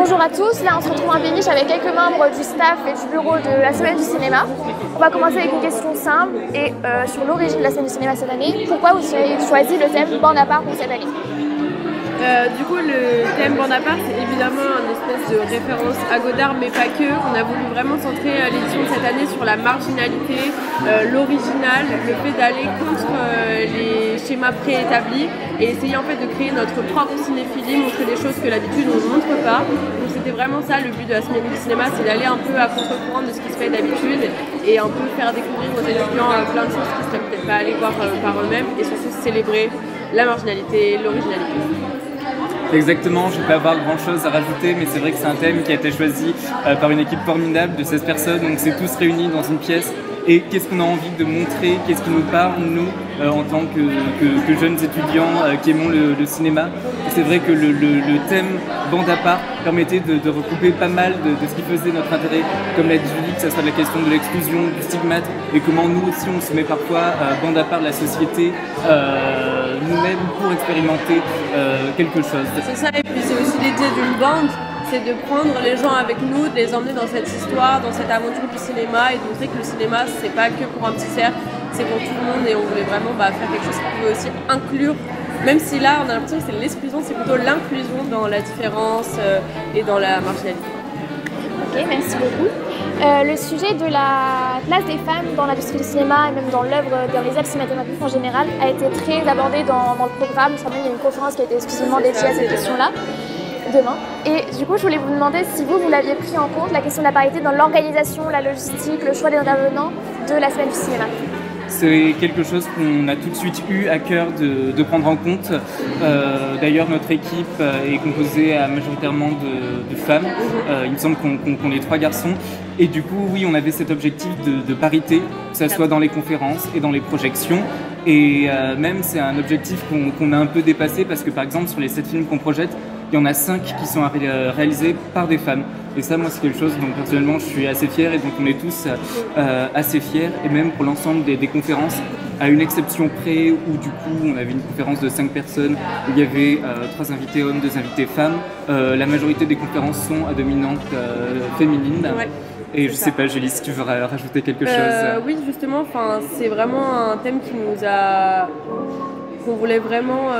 Bonjour à tous, là on se retrouve en Péniche avec quelques membres du staff et du bureau de la Semaine du Cinéma. On va commencer avec une question simple et sur l'origine de la Semaine du Cinéma cette année. Pourquoi vous avez choisi le thème Bande à part pour cette année? Du coup, le thème Bande à part, c'est évidemment une espèce de référence à Godard, mais pas que. On a voulu vraiment centrer l'édition de cette année sur la marginalité, l'original, le fait d'aller contre les schémas préétablis et essayer en fait de créer notre propre cinéphilie, montrer des choses que d'habitude on ne montre pas. Donc c'était vraiment ça le but de la Semaine du Cinéma, c'est d'aller un peu à contre-courant de ce qui se fait d'habitude et un peu faire découvrir aux étudiants plein de choses qu'ils ne seraient peut-être pas allés voir par eux-mêmes et surtout célébrer la marginalité, l'originalité. Exactement, je ne vais pas avoir grand chose à rajouter, mais c'est vrai que c'est un thème qui a été choisi par une équipe formidable de 16 personnes, donc c'est tous réunis dans une pièce. Et qu'est-ce qu'on a envie de montrer, qu'est-ce qui nous parle, nous, en tant que jeunes étudiants qui aimons le cinéma. C'est vrai que le thème Bande à part permettait de recouper pas mal de ce qui faisait notre intérêt, comme l'a dit Julie, que ce soit la question de l'exclusion, du stigmate, et comment nous aussi on se met parfois bande à part de la société, nous-mêmes pour expérimenter quelque chose. C'est ça, et puis c'est aussi l'idée d'une bande. C'est de prendre les gens avec nous, de les emmener dans cette histoire, dans cette aventure du cinéma et de montrer que le cinéma, c'est pas que pour un petit cercle, c'est pour tout le monde et on voulait vraiment faire quelque chose qui pouvait aussi inclure, même si là on a l'impression que c'est l'exclusion, c'est plutôt l'inclusion dans la différence et dans la marginalité. Ok, merci beaucoup. Le sujet de la place des femmes dans l'industrie du cinéma et même dans l'œuvre, dans les arts cinématographiques en général, a été très abordé dans le programme. Je crois même qu'il y a une conférence qui a été exclusivement dédiée à cette question-là. Demain. Et du coup, je voulais vous demander si vous l'aviez pris en compte, la question de la parité dans l'organisation, la logistique, le choix des intervenants de la Semaine du Cinéma. C'est quelque chose qu'on a tout de suite eu à cœur de prendre en compte. D'ailleurs, notre équipe est composée majoritairement de femmes. Il me semble qu'on est 3 garçons. Et du coup, oui, on avait cet objectif de parité, que ce soit dans les conférences et dans les projections. Et même, c'est un objectif qu'on a un peu dépassé parce que, par exemple, sur les 7 films qu'on projette, il y en a 5 qui sont réalisés par des femmes. Et ça, moi, c'est quelque chose dont personnellement, je suis assez fier et donc on est tous assez fiers. Et même pour l'ensemble des conférences, à une exception près où du coup, on avait une conférence de 5 personnes où il y avait 3 invités hommes, 2 invités femmes. La majorité des conférences sont à dominante féminine. Ouais. Et je sais pas, Julie, si tu veux rajouter quelque chose. Oui, justement, c'est vraiment un thème qu'on voulait vraiment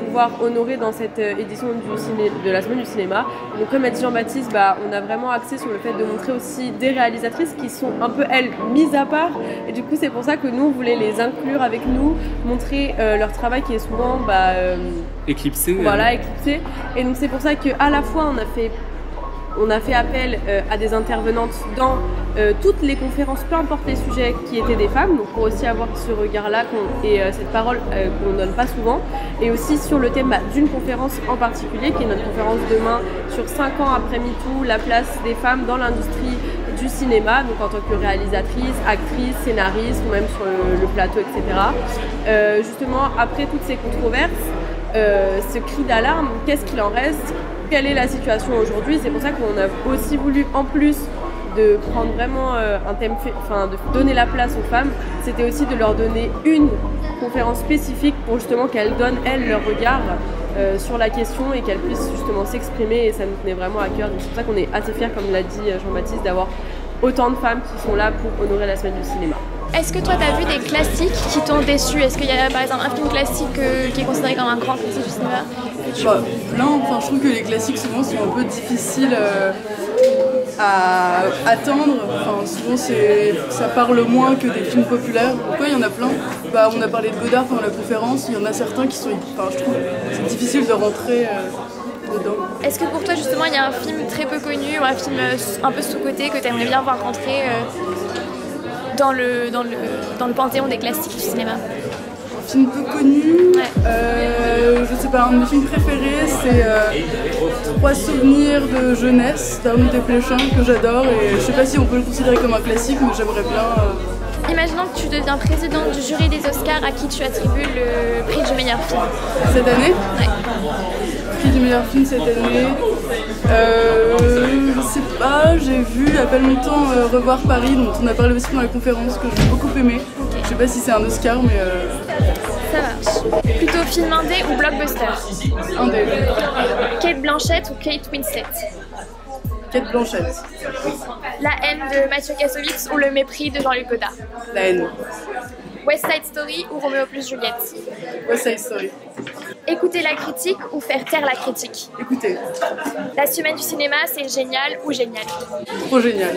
pouvoir honorer dans cette édition de la Semaine du Cinéma. Donc comme a dit Jean-Baptiste, on a vraiment axé sur le fait de montrer aussi des réalisatrices qui sont un peu, elles, mises à part. Et du coup, c'est pour ça que nous, on voulait les inclure avec nous, montrer leur travail qui est souvent éclipsé. Voilà, éclipsé. Et donc c'est pour ça qu'à la fois, on a fait appel à des intervenantes dans toutes les conférences, peu importe les sujets, qui étaient des femmes, donc pour aussi avoir ce regard-là et cette parole qu'on ne donne pas souvent, et aussi sur le thème d'une conférence en particulier, qui est notre conférence demain sur 5 ans après MeToo, la place des femmes dans l'industrie du cinéma, donc en tant que réalisatrice, actrice, scénariste, ou même sur le plateau, etc. Justement, après toutes ces controverses, ce cri d'alarme, qu'est-ce qu'il en reste ? Quelle est la situation aujourd'hui? C'est pour ça qu'on a aussi voulu, en plus de prendre vraiment un thème, de donner la place aux femmes, c'était aussi de leur donner une conférence spécifique pour justement qu'elles donnent, elles, leur regard sur la question et qu'elles puissent justement s'exprimer et ça nous tenait vraiment à cœur. Donc c'est pour ça qu'on est assez fiers, comme l'a dit Jean-Baptiste, d'avoir autant de femmes qui sont là pour honorer la Semaine du Cinéma. Est-ce que toi tu as vu des classiques qui t'ont déçu? Est-ce qu'il y a par exemple un film classique qui est considéré comme un grand classique du cinéma? Plein, je trouve que les classiques souvent sont un peu difficiles à attendre. Souvent ça parle moins que des films populaires. Pourquoi il y en a plein? On a parlé de Godard pendant la conférence, il y en a certains qui sont... je trouve que c'est difficile de rentrer dedans. Est-ce que pour toi justement il y a un film très peu connu ou un film un peu sous-coté que tu aimerais bien voir rentrer dans le panthéon des classiques du cinéma? Un film peu connu, je sais pas, un de mes films préférés c'est 3 souvenirs de jeunesse d'Arnaud Desplechin que j'adore et je sais pas si on peut le considérer comme un classique mais j'aimerais bien... Imaginons que tu deviens présidente du jury des Oscars, à qui tu attribues le prix du meilleur film? Cette année? Ouais. Prix du meilleur film cette année. Je sais pas, j'ai vu il y a pas longtemps Revoir Paris, dont on a parlé aussi dans la conférence, que j'ai beaucoup aimé. Okay. Je sais pas si c'est un Oscar, mais... Ça va. marche. Plutôt film indé ou blockbuster? Indé. Kate Blanchett ou Kate Winslet? Kate Blanchett. La haine de Mathieu Kassovitz ou le mépris de Jean-Luc Godard? La haine. West Side Story ou Roméo plus Juliette? West Side Story. Écouter la critique ou faire taire la critique? Écoutez. La semaine du cinéma, c'est génial ou génial? Trop génial.